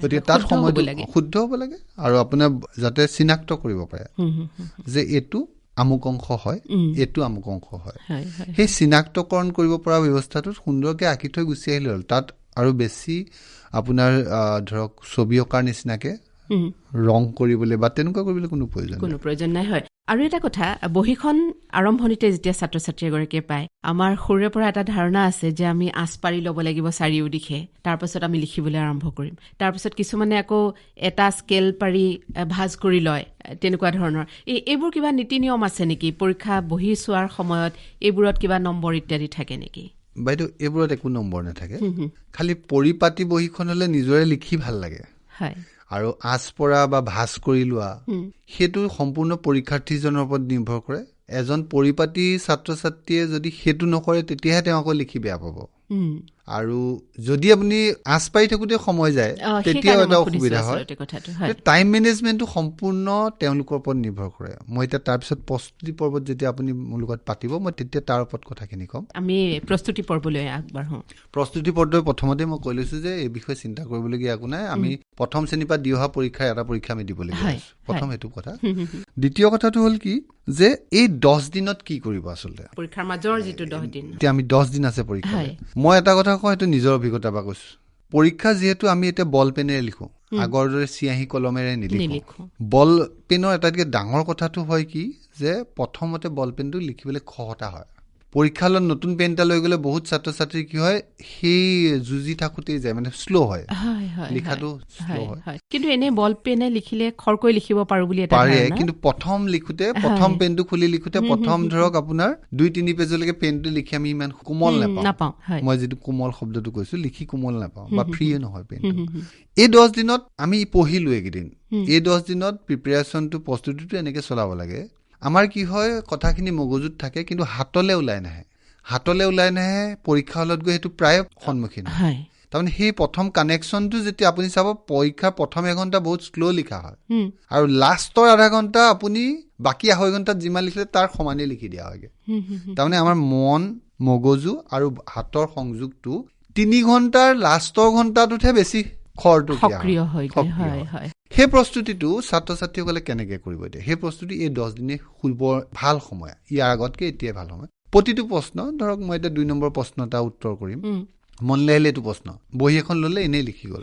গতিকে তাত সময়টো শুদ্ধ হ'ব লাগে আৰু আপোনাৰ যাতে চিনাক্ত কৰিব পাৰে যে এইটো আমুক অংশ হয় এইটো আমুক অংশ হয় সেই চিনাক্তকৰণ কৰিব পৰা ব্যৱস্থাটোত সুন্দৰকে আঁকি থৈ গুচি আহিলে হ'ল তাত আৰু বেছি আপোনাৰ ধৰক ছবি অঁকাৰ নিচিনাকে ৰং কৰিবলৈ বা তেনেকুৱা কৰিবলৈ কোনো প্ৰয়োজন নাই হয় আৰু এটা কথা বহিখন আৰম্ভণিতে যেতিয়া ছাত্ৰ ছাত্ৰী এগৰাকীয়ে পায় আমাৰ সৰুৰে পৰা এটা ধাৰণা আছে যে আমি আঁচ পাৰি ল'ব লাগিব চাৰিও দিশে তাৰপিছত আমি লিখিবলৈ আৰম্ভ কৰিম তাৰপিছত কিছুমানে আকৌ এটা স্কেল পাৰি ভাঁজ কৰি লয় তেনেকুৱা ধৰণৰ এইবোৰ কিবা নীতি নিয়ম আছে নেকি পৰীক্ষা বহি চোৱাৰ সময়ত এইবোৰত কিবা নম্বৰ ইত্যাদি থাকে নেকি বাইদেউ এইবোৰত একো নম্বৰ নাথাকে খালি পৰিপাটি বহিখন হলে নিজৰে লিখি ভাল লাগে হয় আৰু আঁচ পৰা বা ভাঁজ কৰি লোৱা সেইটো সম্পূৰ্ণ পৰীক্ষাৰ্থীজনৰ ওপৰত নিৰ্ভৰ কৰে এজন পৰিপাটি ছাত্ৰ ছাত্ৰীয়ে যদি সেইটো নকৰে তেতিয়াহে তেওঁ আকৌ লিখি বেয়া পাব আৰু যদি আপুনি আঁচ পাৰি থাকোঁতে সময় যায় তেতিয়াও এটা অসুবিধা হয়। টাইম মেনেজমেণ্টটো সম্পূৰ্ণ তেওঁলোকৰ ওপৰত নিৰ্ভৰ কৰে। মই এতিয়া তাৰপিছত প্ৰস্তুতি পৰ্বত যেতিয়া আপুনি মোৰ লগত পাতিব মই তেতিয়া তাৰ ওপৰত কথাখিনি ক'ম। আমি প্ৰস্তুতি পৰ্বলৈ আগবাঢ়োঁ। প্ৰস্তুতি পৰ্বই প্ৰথমতে মই কৈ লৈছোঁ যে এই বিষয়ে চিন্তা কৰিবলগীয়া একো নাই। আমি প্ৰথম শ্ৰেণীৰ পৰা দি অহা পৰীক্ষাৰ এটা পৰীক্ষা আমি দিবলগীয়া হৈছোঁ। প্ৰথম সেইটো কথা। দ্বিতীয় কথাটো হ'ল কি যে এই 10 দিনত কি কৰিব আচলতে পৰীক্ষাৰ মাজৰ যিটো 10 দিন, এতিয়া আমি 10 দিন আছে পৰীক্ষা। মই এটা কথা কওঁ, সেইটো নিজৰ অভিজ্ঞতাৰ পৰা কৈছোঁ। পৰীক্ষা যিহেতু আমি এতিয়া বল পেনেৰে লিখোঁ, আগৰ দৰে চিয়াহী কলমেৰে নিলিখোঁ। বল পেনৰ আটাইতকৈ ডাঙৰ কথাটো হয় কি যে প্ৰথমতে বল পেনটো লিখিবলৈ খহটা হয়। পৰীক্ষা হলত নতুন পেন এটা লৈ গ'লে বহুত ছাত্ৰ ছাত্ৰী কি হয় সেই যুঁজি থাকোঁতেই যায়, মানে শ্ল' হয় লিখাটো, শ্ল' হয়। কিন্তু এনে বল পেনে লিখিলে খৰকৈ লিখিব পাৰোঁ বুলি এটা পাৰে, কিন্তু প্ৰথম লিখোঁতে প্ৰথম পেনটো খুলি লিখোঁতে প্ৰথম ধৰক আপোনাৰ 2-3 পেজলৈকে পেনটো লিখি আমি ইমান কোমল নাপাওঁ। মই যিটো কোমল শব্দটো কৈছোঁ, লিখি কোমল নাপাওঁ বা ফ্ৰীয়ে নহয় পেনটো। এই 10 দিনত আমি পঢ়িলোঁ এইকেইদিন। এই 10 দিনত প্ৰিপেৰেশ্যনটো, প্ৰস্তুতিটো এনেকৈ চলাব লাগে। আমাৰ কি হয়, কথাখিনি মগজুত থাকে কিন্তু হাতলৈ ওলাই নাহে। পৰীক্ষা হলত গৈ সেইটো প্ৰায় সন্মুখীন হয়। তাৰমানে সেই প্ৰথম কানেকশ্যনটো যেতিয়া আপুনি চাব, পৰীক্ষাৰ প্ৰথম এঘণ্টা বহুত শ্ল' লিখা হয় আৰু লাষ্টৰ আধা ঘণ্টা আপুনি বাকী 2.5 ঘণ্টাত যিমান লিখিলে তাৰ সমানেই লিখি দিয়া হয়গৈ। তাৰমানে আমাৰ মন, মগজু আৰু হাতৰ সংযোগটো 3 ঘণ্টাৰ লাষ্টৰ ঘণ্টাটোতহে বেছি সক্ৰিয় হয়। সেই প্ৰস্তুতিটো ছাত্ৰ ছাত্ৰীসকলে কেনেকৈ কৰিব দিয়ে? সেই প্ৰস্তুতি এই 10 দিনে খুবৰ ভাল সময়। ইয়াৰ আগতকৈ এতিয়াই ভাল সময়। প্ৰতিটো প্ৰশ্ন ধৰক, মই এতিয়া 2 নম্বৰ প্ৰশ্ন এটা উত্তৰ কৰিম, মনলৈ আহিলে এইটো প্ৰশ্ন, বহী এখন ল'লে এনেই লিখি গ'ল,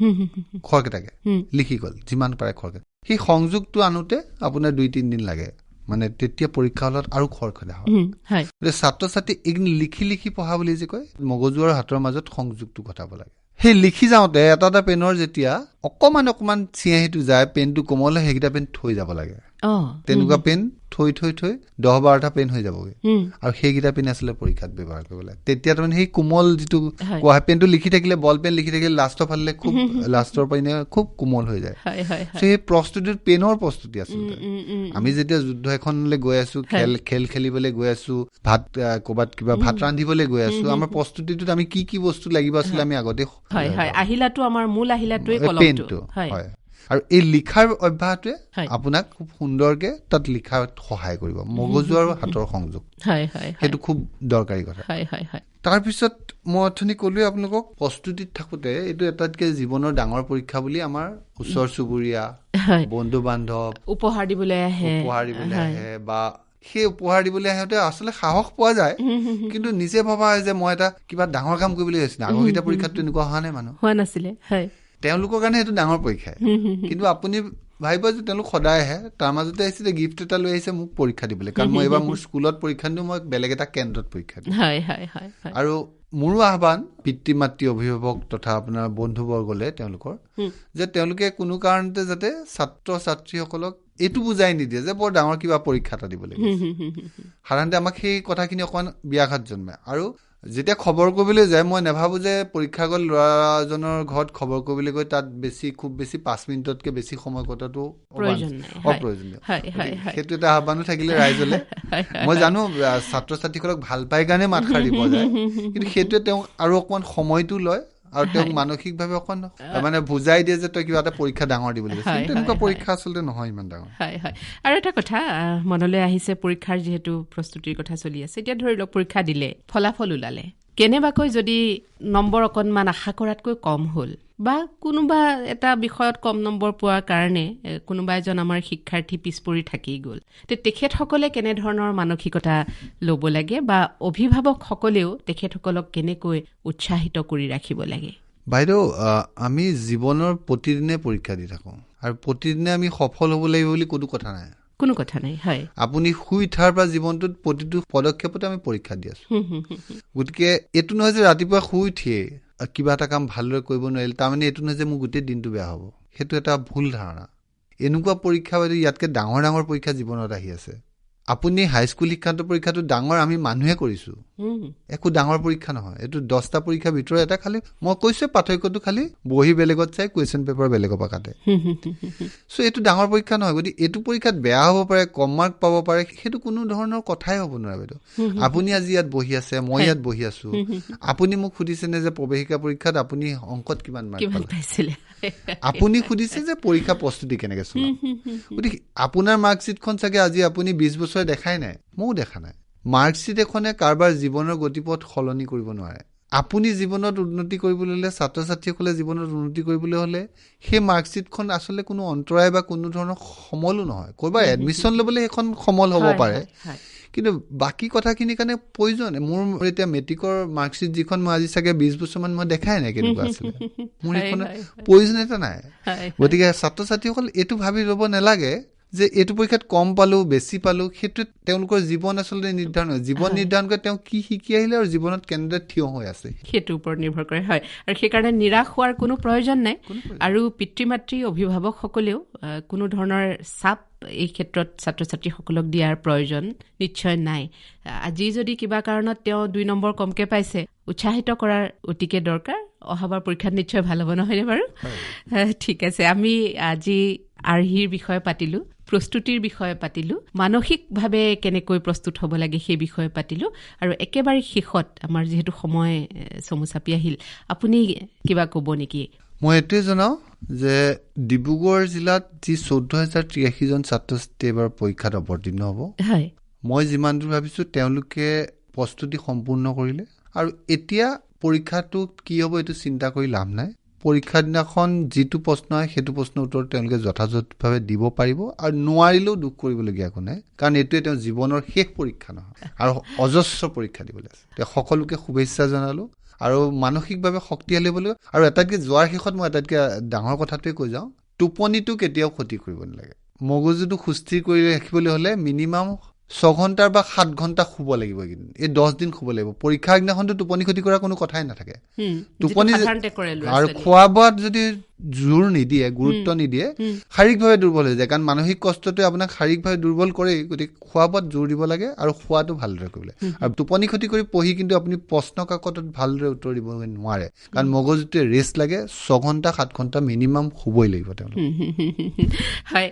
খৰকেইটাকে লিখি গ'ল, যিমান পাৰে খৰকেইটা। সেই সংযোগটো আনোতে আপোনাৰ 2-3 দিন লাগে, মানে তেতিয়া পৰীক্ষা হলত আৰু খৰখেদা হয়। ছাত্ৰ ছাত্ৰী লিখি লিখি পঢ়া বুলি যে কয়, মগজু আৰু হাতৰ মাজত সংযোগটো ঘটাব লাগে। সেই লিখি যাওঁতে এটা পেনৰ যেতিয়া অকমান চিয়াহীটো যায়, পেনটো কোমল হয়, সেইকেইটা পেন থৈ যাব লাগে। তেনেকুৱা পেন থৈ 10-12টা পেন হৈ যাবগৈ আৰু সেইকেইটা পেন আচলতে পৰীক্ষাত ব্যৱহাৰ কৰিব লাগে। তেতিয়া তাৰমানে সেই কোমল যিটো কোৱা পেনটো লিখি থাকিলে, বল পেন লিখি থাকিলে লাষ্টৰ ফালে খুব লাষ্টৰ পিনে খুব কোমল হৈ যায়। সেই প্ৰস্তুতিত পেনৰ প্ৰস্তুতি আচলতে। আমি যেতিয়া যুদ্ধ এখনলৈ গৈ আছো, খেল খেলিবলৈ গৈ আছো, ক'ৰবাত কিবা ভাত ৰান্ধিবলৈ গৈ আছো, আমাৰ প্ৰস্তুতিটোত আমি কি বস্তু লাগিব আছিলে আমি আগতে আহিলাটো আমাৰ মূল আহিলাটোৱে পেনটো হয়। আৰু এই লিখাৰ অভ্যাসটোৱে আপোনাক খুব সুন্দৰকে তাত লিখাত সহায় কৰিব, মগজু আৰু হাতৰ সংযোগ। সেইটো খুব দৰকাৰী কথা। তাৰপিছত মই অথনি ক'লোৱে আপোনালোকক, প্ৰস্তুতিত থাকোঁতে এইটো এটাতকৈ জীৱনৰ ডাঙৰ পৰীক্ষা বুলি আমাৰ ওচৰ চুবুৰীয়া, বন্ধু বান্ধৱ উপহাৰ দিবলৈ আহে বা সেই উপহাৰ দিবলৈ আহোঁতে আচলতে সাহস পোৱা যায়, কিন্তু নিজে ভবা হয় যে মই এটা কিবা ডাঙৰ কাম কৰিবলৈ হৈছিল। আগৰকেইটা পৰীক্ষাত তেনেকুৱা হোৱা নাই, মানুহ হোৱা নাছিলে। তেওঁলোকৰ কাৰণে সেইটো ডাঙৰ পৰীক্ষাই, কিন্তু আপুনি ভাবিব যে তেওঁলোক সদায় আহে, তাৰ মাজতে আহিছিলে গিফ্ট এটা লৈ আহিছে মোক পৰীক্ষা দিবলৈ, কাৰণ মই এইবাৰ মোৰ স্কুলত পৰীক্ষা দিওঁ, মই বেলেগ এটা কেন্দ্ৰত পৰীক্ষা দিওঁ। আৰু মোৰো আহ্বান পিতৃ মাতৃ অভিভাৱক তথা আপোনাৰ বন্ধুবৰ্গলে তেওঁলোকৰ, যে তেওঁলোকে কোনো কাৰণতে যাতে ছাত্ৰ ছাত্ৰীসকলক এইটো বুজাই নিদিয়ে যে বৰ ডাঙৰ কিবা পৰীক্ষা এটা দিব লাগে। সাধাৰণতে আমাক সেই কথাখিনি অকণমান ব্যাঘাত জন্মায়। আৰু যেতিয়া খবৰ কৰিবলৈ যায়, মই নাভাবোঁ যে পৰীক্ষা গ'ল ল'ৰাজনৰ ঘৰত খবৰ কৰিবলৈ গৈ তাত খুব বেছি 5 মিনিটতকৈ বেছি সময় কটাটো অপ্ৰয়োজনীয়। সেইটো এটা আহ্বানো থাকিলে ৰাইজলে। মই জানো ছাত্ৰ ছাত্ৰীসকলক ভাল পাই কাৰণে মাতষাৰ দিব যায়, কিন্তু সেইটোৱে তেওঁক আৰু অকণমান সময়টো লয় আৰু তেওঁক মানসিকভাৱে অকণ মানে বুজাই দিয়ে যে তই কিবা এটা পৰীক্ষা ডাঙৰ দিব লাগে। তেনেকুৱা পৰীক্ষা আচলতে নহয় ইমান ডাঙৰ। আৰু এটা কথা মনলৈ আহিছে, পৰীক্ষাৰ যিহেতু প্ৰস্তুতিৰ কথা চলি আছে, এতিয়া ধৰি লওক পৰীক্ষা দিলে, ফলাফল ওলালে, কেনেবাকৈ যদি নম্বৰ অকণমান আশা কৰাতকৈ কম হ'ল বা কোনোবা এটা বিষয়ত কম নম্বৰ পোৱাৰ কাৰণে কোনোবা এজন আমাৰ শিক্ষাৰ্থী পিছ পৰি থাকি গ'ল, তেখেতসকলে কেনেধৰণৰ মানসিকতা ল'ব লাগে বা অভিভাৱকসকলেও তেখেতসকলক কেনেকৈ উৎসাহিত কৰি ৰাখিব লাগে? বাইদেউ, আমি জীৱনৰ প্ৰতিদিনে পৰীক্ষা দি থাকোঁ আৰু প্ৰতিদিনে আমি সফল হ'ব লাগিব বুলি কোনো কথা নাই। আপুনি শুই উঠাৰ পৰা জীৱনটোত প্ৰতিটো পদক্ষেপতে আমি পৰীক্ষা দি আছো। গতিকে এইটো নহয় যে ৰাতিপুৱা শুই উঠিয়ে কিবা এটা কাম ভালদৰে কৰিব নোৱাৰিলে তাৰমানে এইটো নহয় যে মোৰ গোটেই দিনটো বেয়া হ'ব। সেইটো এটা ভুল ধাৰণা। এনেকুৱা পৰীক্ষা ইয়াতকৈ ডাঙৰ ডাঙৰ পৰীক্ষা জীৱনত আহি আছে। আপুনি হাইস্কুল শিক্ষান্ত পৰীক্ষাটো ডাঙৰ আমি মানুহে কৰিছোঁ, একো ডাঙৰ পৰীক্ষা নহয়, এইটো 10টা পৰীক্ষাৰ ভিতৰত এটা। খালি মই কৈছো পাৰ্থক্যটো খালি বহি বেলেগত চাই কুৱেশ্যন পেপাৰ বেলেগৰ পৰা কাটে। চ' এইটো ডাঙৰ পৰীক্ষা নহয়। গতিকে এইটো পৰীক্ষাত বেয়া হ'ব পাৰে, কম মাৰ্ক পাব পাৰে, সেইটো কোনো ধৰণৰ কথাই হ'ব নোৱাৰে বাইদেউ। আপুনি আজি ইয়াত বহি আছে, মই ইয়াত বহি আছো, আপুনি মোক সুধিছেনে যে প্ৰৱেশিকা পৰীক্ষাত আপুনি অংকত কিমান মাৰ্ক পাইছিলে, আপুনি সুধিছে যে পৰীক্ষা প্ৰস্তুতি কেনেকে চলাম। গতিকে আপোনাৰ মাৰ্কশ্বিটখন চাগে আজি আপুনি 20 বছৰে দেখাই নাই, ময়ো দেখা নাই। মাৰ্কশ্বিট এখনে কাৰোবাৰ জীৱনৰ গতিপথ সলনি কৰিব নোৱাৰে। আপুনি জীৱনত উন্নতি কৰিবলৈ হ'লে, ছাত্ৰ ছাত্ৰীসকলে জীৱনত উন্নতি কৰিবলৈ হ'লে সেই মাৰ্কশ্বিটখন আচলতে কোনো অন্তৰায় বা কোনো ধৰণৰ সমলো নহয়। ক'ৰবাত এডমিশ্যন ল'বলৈ সেইখন সমল হ'ব পাৰে, কিন্তু বাকী কথাখিনিৰ কাৰণে প্ৰয়োজন। মোৰ এতিয়া মেট্ৰিকৰ মাৰ্কশ্বিট যিখন মই আজি চাগে 20 বছৰমান মই দেখাই নাই কেনেকুৱা আছিলে, মোৰ সেইখন প্ৰয়োজনীয়তা নাই। গতিকে ছাত্ৰ ছাত্ৰীসকল এইটো ভাবি ল'ব নালাগে যে এইটো পৰীক্ষাত কম পালো, বেছি পালো, সেইটো তেওঁলোকৰ জীৱন আচলতে নিৰ্ধাৰণ হয়। জীৱন নিৰ্ধাৰণ কৰে তেওঁ কি শিকি আহিলে আৰু জীৱনত কেনেদৰে থিয় হৈ আছে, সেইটোৰ ওপৰত নিৰ্ভৰ কৰে। হয়, আৰু সেইকাৰণে নিৰাশ হোৱাৰ কোনো প্ৰয়োজন নাই। আৰু পিতৃ মাতৃ অভিভাৱকসকলেও কোনো ধৰণৰ চাপ এই ক্ষেত্ৰত ছাত্ৰ ছাত্ৰীসকলক দিয়াৰ প্ৰয়োজন নিশ্চয় নাই। আজি যদি কিবা কাৰণত তেওঁ 2 নম্বৰ কমকে পাইছে, উৎসাহিত কৰাৰ অতিকে দৰকাৰ। অহাবাৰ পৰীক্ষাত নিশ্চয় ভাল হ'ব, নহয়নে বাৰু? ঠিক আছে, আমি আজি আৰ্হিৰ বিষয়ে পাতিলো, প্ৰস্তুতিৰ বিষয়ে পাতিলো, মানসিকভাৱে কেনেকৈ প্ৰস্তুত হ'ব লাগে সেই বিষয়ে পাতিলো, আৰু একেবাৰে শেষত আমাৰ যিহেতু সময় চমু চাপি আহিল, আপুনি কিবা ক'ব নেকি? মই এইটোৱে জনাওঁ যে ডিব্ৰুগড় জিলাত যি 14,083 জন ছাত্ৰ ছাত্ৰী এবাৰ পৰীক্ষাত অৱতীৰ্ণ হ'ব, মই যিমান দূৰ ভাবিছোঁ তেওঁলোকে প্ৰস্তুতি সম্পূৰ্ণ কৰিলে। আৰু এতিয়া পৰীক্ষাটোত কি হ'ব এইটো চিন্তা কৰি লাভ নাই। পৰীক্ষাৰ দিনাখন যিটো প্ৰশ্ন হয় সেইটো প্ৰশ্নৰ উত্তৰ তেওঁলোকে যথাযথভাৱে দিব পাৰিব, আৰু নোৱাৰিলেও দুখ কৰিবলগীয়া একো নাই, কাৰণ এইটোৱে তেওঁৰ জীৱনৰ শেষ পৰীক্ষা নহয় আৰু অজস্ৰ পৰীক্ষা দিবলৈ আছে। তেওঁ সকলোকে শুভেচ্ছা জনালোঁ আৰু মানসিকভাৱে শক্তিশালী হ'বলৈ। আৰু আটাইতকৈ যোৱাৰ শেষত মই আটাইতকৈ ডাঙৰ কথাটোৱে কৈ যাওঁ, টোপনিটো কেতিয়াও ক্ষতি কৰিব নালাগে। মগজুটো সুস্থিৰ কৰি ৰাখিবলৈ হ'লে মিনিমাম 6 ঘণ্টা বা 7 ঘণ্টা শুব লাগিব। এই 10 দিন শুব লাগিব। পৰীক্ষাৰ দিনাখনতো টোপনি ক্ষতি কৰাৰ কোনো কথাই নাথাকে। টোপনি আৰু খোৱা বোৱাত যদি জোৰ নিদিয়ে, গুৰুত্ব নিদিয়ে, শাৰীৰিকভাৱে দুৰ্বল হৈ যায়, কাৰণ মানসিক কষ্টটোৱে আপোনাক শাৰীৰিকভাৱে দুৰ্বল কৰেই। গতিকে খোৱা বোৱাত জোৰ দিব লাগে আৰু খোৱাটো ভালদৰে কৰিব লাগে। আৰু টোপনি ক্ষতি কৰি পঢ়ি কিন্তু আপুনি প্ৰশ্ন কাকতত ভালদৰে উত্তৰ দিব নোৱাৰে, কাৰণ মগজুটোৱে ৰেষ্ট লাগে। 6 ঘণ্টা 7 ঘণ্টা মিনিমাম শুবই লাগিব তেওঁলোকে। হয়,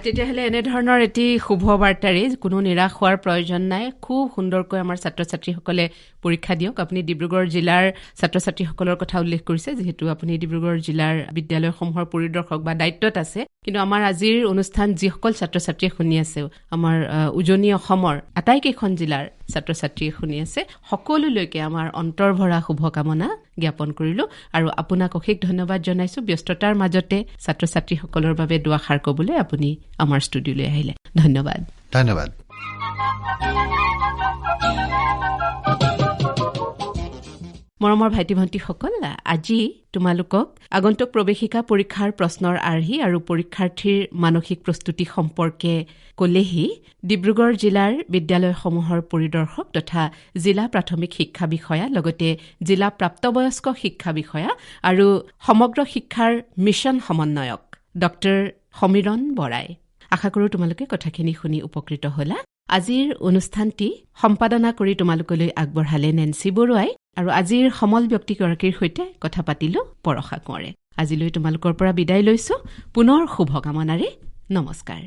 তেতিয়াহ'লে এনেধৰণৰ এটি শুভ বাৰ্তাৰে কোনো নিৰাশ হোৱাৰ প্ৰয়োজন নাই। খুব সুন্দৰকৈ আমাৰ ছাত্ৰ ছাত্ৰীসকলে পৰীক্ষা দিয়ক। আপুনি ডিব্ৰুগড় জিলাৰ ছাত্ৰ ছাত্ৰীসকলৰ কথা উল্লেখ কৰিছে, যিহেতু আপুনি ডিব্ৰুগড় জিলাৰ বিদ্যালয়সমূহৰ পৰিদৰ্শক বা দায়িত্বত আছে। কিন্তু আমাৰ আজিৰ অনুষ্ঠান যিসকল ছাত্ৰ ছাত্ৰীয়ে শুনি আছে, আমাৰ উজনি অসমৰ আটাইকেইখন জিলাৰ ছাত্ৰ ছাত্ৰীয়ে শুনি আছে, সকলোলৈকে আমাৰ অন্তৰ্ভৰা শুভকামনা জ্ঞাপন কৰিলোঁ। আৰু আপোনাক অশেষ ধন্যবাদ জনাইছোঁ, ব্যস্ততাৰ মাজতে ছাত্ৰ ছাত্ৰীসকলৰ বাবে দুআষাৰ ক'বলৈ আপুনি আমাৰ ষ্টুডিঅ'লৈ আহিলে। ধন্যবাদ। ধন্যবাদ। মৰমৰ ভাইটি ভণ্টিসকল, আজি তোমালোকক আগন্তুক প্ৰৱেশিকা পৰীক্ষাৰ প্ৰশ্নৰ আৰ্হি আৰু পৰীক্ষাৰ্থীৰ মানসিক প্ৰস্তুতি সম্পৰ্কে ক'লেহি ডিব্ৰুগড় জিলাৰ বিদ্যালয়সমূহৰ পৰিদৰ্শক তথা জিলা প্ৰাথমিক শিক্ষা বিষয়া, লগতে জিলা প্ৰাপ্তবয়স্ক শিক্ষা বিষয়া আৰু সমগ্ৰ শিক্ষাৰ মিছন সমন্বয়ক ডক্টৰ সমীৰণ বৰাই। আশা কৰোঁ তোমালোকে কথাখিনি শুনি উপকৃত হ'লা। আজিৰ অনুষ্ঠানটি সম্পাদনা কৰি তোমালোকলৈ আগবঢ়ালে নেন্সী বৰুৱাই, আৰু আজিৰ সমল ব্যক্তিগৰাকীৰ সৈতে কথা পাতিলোঁ পৰশা কোঁৱৰে। আজিলৈ তোমালোকৰ পৰা বিদায় লৈছোঁ পুনৰ শুভকামনাৰে। নমস্কাৰ।